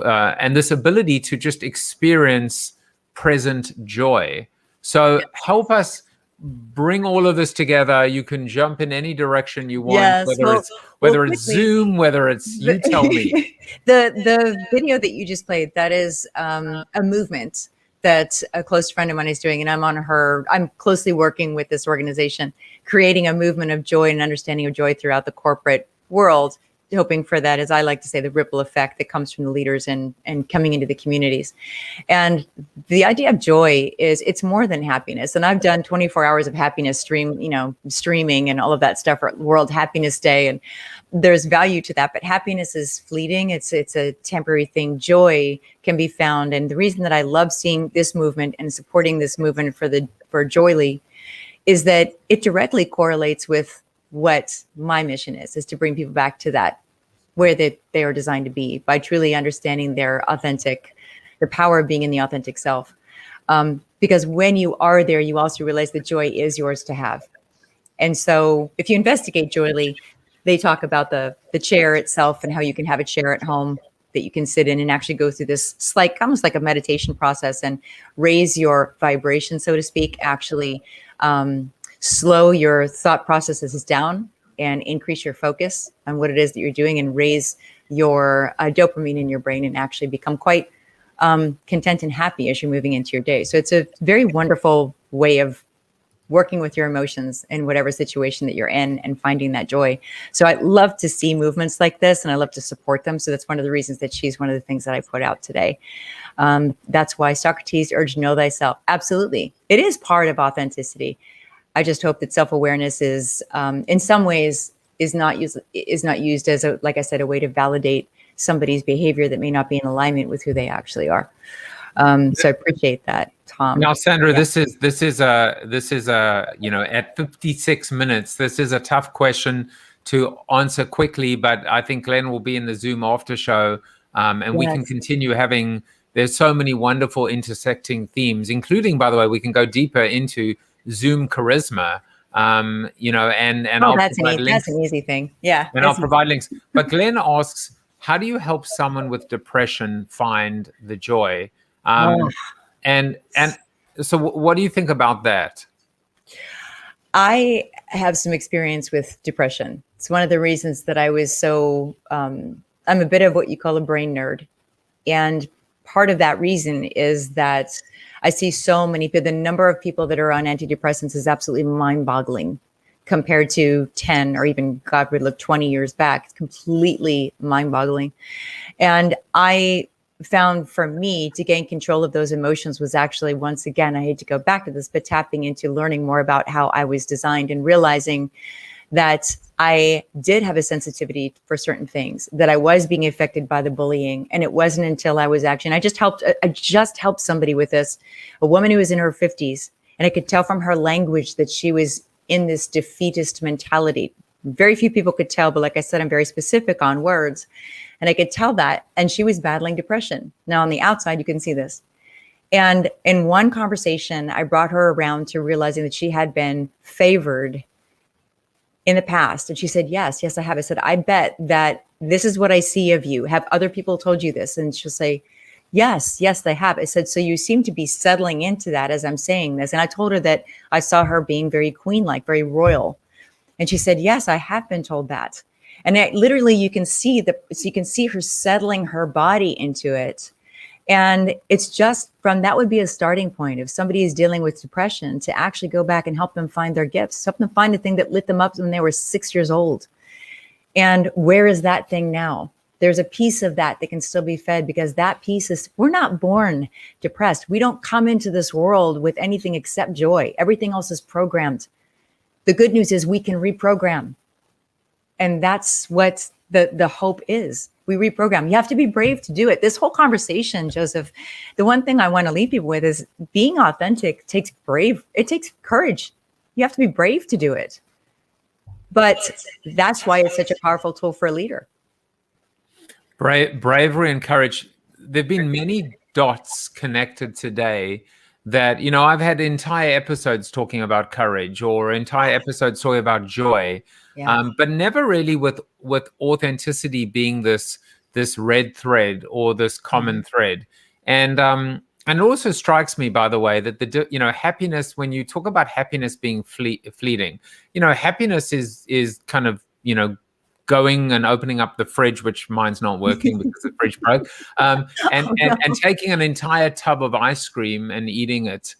and this ability to just experience present joy. So help us bring all of this together. You can jump in any direction you want, whether it's Zoom, whether it's you tell me. The video that you just played, that is a movement that a close friend of mine is doing, and I'm closely working with this organization, creating a movement of joy and understanding of joy throughout the corporate world, hoping for that, as I like to say, the ripple effect that comes from the leaders and coming into the communities. And the idea of joy is it's more than happiness. And I've done 24 hours of happiness streaming and all of that stuff for World Happiness Day. And there's value to that, but happiness is fleeting. It's a temporary thing. Joy can be found. And the reason that I love seeing this movement and supporting this movement for Joyely is that it directly correlates with what my mission is to bring people back to that, where they are designed to be, by truly understanding the power of being in the authentic self. Because when you are there, you also realize that joy is yours to have. And so if you investigate Joyely, they talk about the chair itself and how you can have a chair at home that you can sit in and actually go through this almost like a meditation process and raise your vibration, so to speak, actually slow your thought processes down and increase your focus on what it is that you're doing, and raise your dopamine in your brain, and actually become quite content and happy as you're moving into your day. So it's a very wonderful way of working with your emotions in whatever situation that you're in and finding that joy. So I love to see movements like this, and I love to support them. So that's one of the reasons that she's one of the things that I put out today. That's why Socrates urged, know thyself. Absolutely. It is part of authenticity. I just hope that self-awareness is, in some ways, is not used as a, like I said, a way to validate somebody's behavior that may not be in alignment with who they actually are. So I appreciate that, Tom. Now, Sandra, Yeah. this is a at 56 minutes, this is a tough question to answer quickly, but I think Glenn will be in the Zoom after show, and we can Yes. continue having. There's so many wonderful intersecting themes, including, by the way, we can go deeper into Zoom charisma. And I'll provide links. That's an easy thing. Yeah. And I'll provide links. But Glenn asks, how do you help someone with depression find the joy? And so what do you think about that? I have some experience with depression. It's one of the reasons that I was so, I'm a bit of what you call a brain nerd. And part of that reason is that I see so many people, the number of people that are on antidepressants is absolutely mind-boggling compared to 10 or even, God, we look 20 years back. It's completely mind-boggling. And I found for me to gain control of those emotions was actually, once again, I hate to go back to this, but tapping into learning more about how I was designed and realizing that I did have a sensitivity for certain things, that I was being affected by the bullying. And it wasn't until I was actually, and I just helped somebody with this, a woman who was in her 50s. And I could tell from her language that she was in this defeatist mentality. Very few people could tell, but like I said, I'm very specific on words. And I could tell that. And she was battling depression. Now on the outside, you can see this. And in one conversation, I brought her around to realizing that she had been favored in the past. And she said, yes, I have. I said, I bet that this is what I see of you. Have other people told you this? And she'll say, yes, they have. I said, so you seem to be settling into that as I'm saying this. And I told her that I saw her being very queen-like, very royal. And she said, yes, I have been told that. And literally you can see her settling her body into it. And it's just from that would be a starting point. If somebody is dealing with depression, to actually go back and help them find their gifts, help them find the thing that lit them up when they were 6 years old. And where is that thing now? There's a piece of that can still be fed, because that piece is, we're not born depressed. We don't come into this world with anything except joy. Everything else is programmed. The good news is we can reprogram. And that's what the hope is. We reprogram. You have to be brave to do it. This whole conversation, Joseph, the one thing I want to leave people with is being authentic takes it takes courage. You have to be brave to do it. But that's why it's such a powerful tool for a leader. Bravery and courage. There've been many dots connected today that, I've had entire episodes talking about courage, or entire episodes talking about joy. Yeah. But never really with authenticity being this red thread or this common thread. And it also strikes me, by the way, that happiness, when you talk about happiness being fleeting, happiness is kind of, going and opening up the fridge, which mine's not working because the fridge broke, and taking an entire tub of ice cream and eating it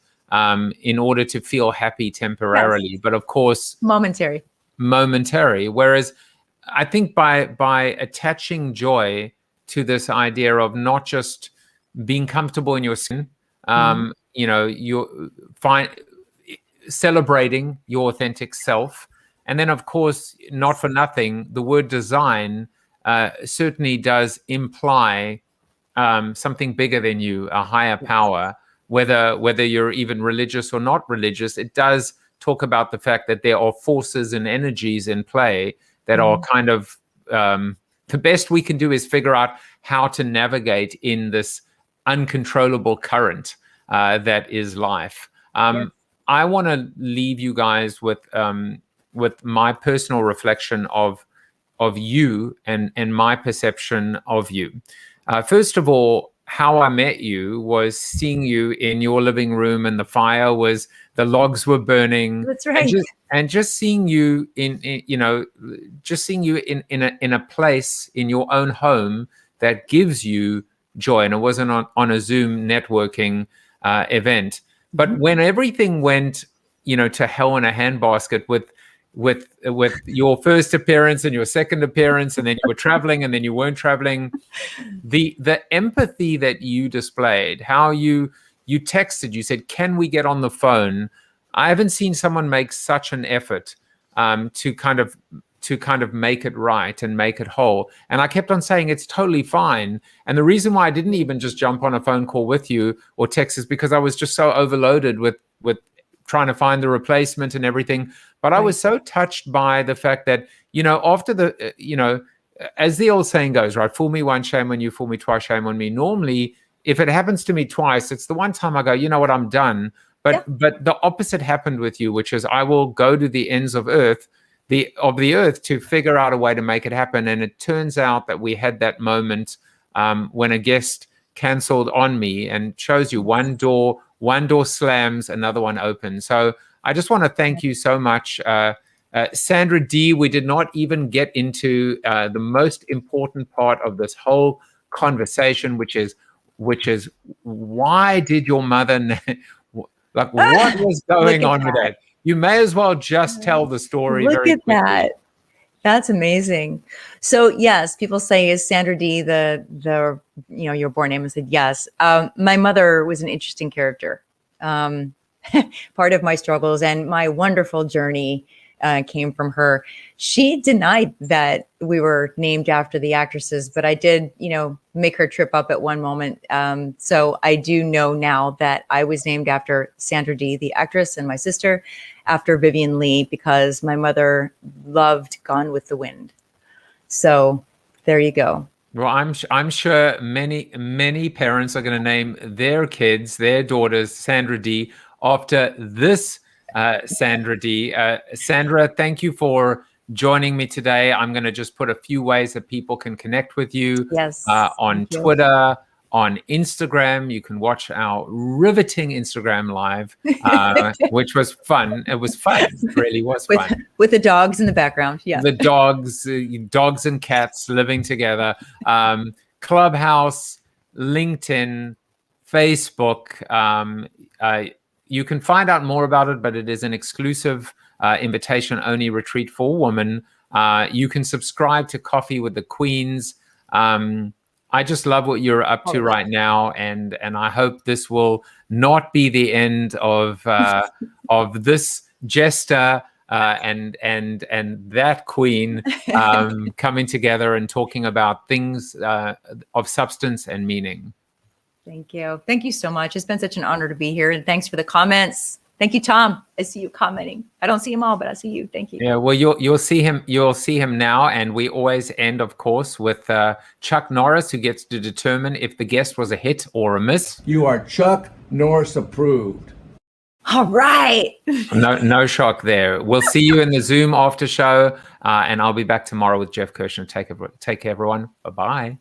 in order to feel happy temporarily. Yes. But of course, momentary. Whereas I think by attaching joy to this idea of not just being comfortable in your skin, you're celebrating your authentic self. And then, of course, not for nothing, the word design certainly does imply something bigger than you, a higher power, whether you're even religious or not religious. It does talk about the fact that there are forces and energies in play that are kind of the best we can do is figure out how to navigate in this uncontrollable current that is life. I want to leave you guys with my personal reflection of you and my perception of you. First of all, how I met you was seeing you in your living room, and the logs were burning. That's right. And just seeing you in a place in your own home that gives you joy. And it wasn't on a Zoom networking event. But when everything went, to hell in a handbasket with your first appearance and your second appearance, and then you were traveling and then you weren't traveling, the empathy that you displayed, how you texted, you said, can we get on the phone? I haven't seen someone make such an effort to kind of make it right and make it whole. And I kept on saying it's totally fine. And the reason why I didn't even just jump on a phone call with you or text is because I was just so overloaded with trying to find the replacement and everything. But I was so touched by the fact that, after as the old saying goes, right? Fool me once, shame on you. Fool me twice, shame on me. Normally, if it happens to me twice, it's the one time I go, you know what, I'm done. But the opposite happened with you, which is I will go to the ends of the earth to figure out a way to make it happen. And it turns out that we had that moment when a guest canceled on me, and shows you one door slams, another one opens. So I just want to thank you so much. Sandra Dee, we did not even get into the most important part of this whole conversation, which is why did your mother what was going on with that? You may as well just tell the story. Look very at quickly. that. That's amazing. So yes, people say, is Sandra Dee the your born name? I said yes. My mother was an interesting character. Part of my struggles and my wonderful journey came from her. She denied that we were named after the actresses, but I did, make her trip up at one moment. So I do know now that I was named after Sandra Dee, the actress, and my sister after Vivian Lee, because my mother loved Gone with the Wind. So there you go. Well, I'm sure many parents are going to name their kids, their daughters, Sandra Dee, after this Sandra Dee. Sandra, thank you for joining me today. I'm going to just put a few ways that people can connect with you. Yes. On Twitter, on Instagram. You can watch our riveting Instagram live, which was fun. It was fun. It really was fun. With the dogs in the background. Yeah. The dogs and cats living together. Clubhouse, LinkedIn, Facebook. You can find out more about it, but it is an exclusive invitation-only retreat for women. You can subscribe to Coffee with the Queens. I just love what you're up to right now, and I hope this will not be the end of this jester and that queen coming together and talking about things of substance and meaning. Thank you. Thank you so much. It's been such an honor to be here, and thanks for the comments. Thank you, Tom. I see you commenting. I don't see them all, but I see you. Thank you. Yeah, well, you'll see him. You'll see him now, and we always end, of course, with Chuck Norris, who gets to determine if the guest was a hit or a miss. You are Chuck Norris approved. All right. No shock there. We'll see you in the Zoom after show, and I'll be back tomorrow with Jeff Kirshner. Take care, everyone. Bye-bye.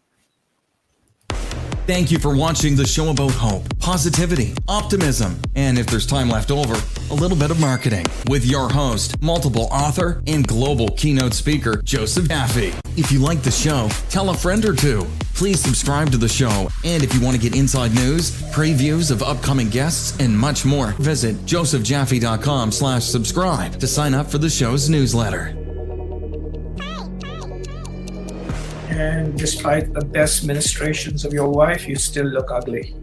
Thank you for watching the show about hope, positivity, optimism, and if there's time left over, a little bit of marketing with your host, multiple author, and global keynote speaker, Joseph JAFFE. If you like the show, tell a friend or two. Please subscribe to the show. And if you want to get inside news, previews of upcoming guests, and much more, visit josephjaffe.com/subscribe to sign up for the show's newsletter. And despite the best ministrations of your wife, you still look ugly.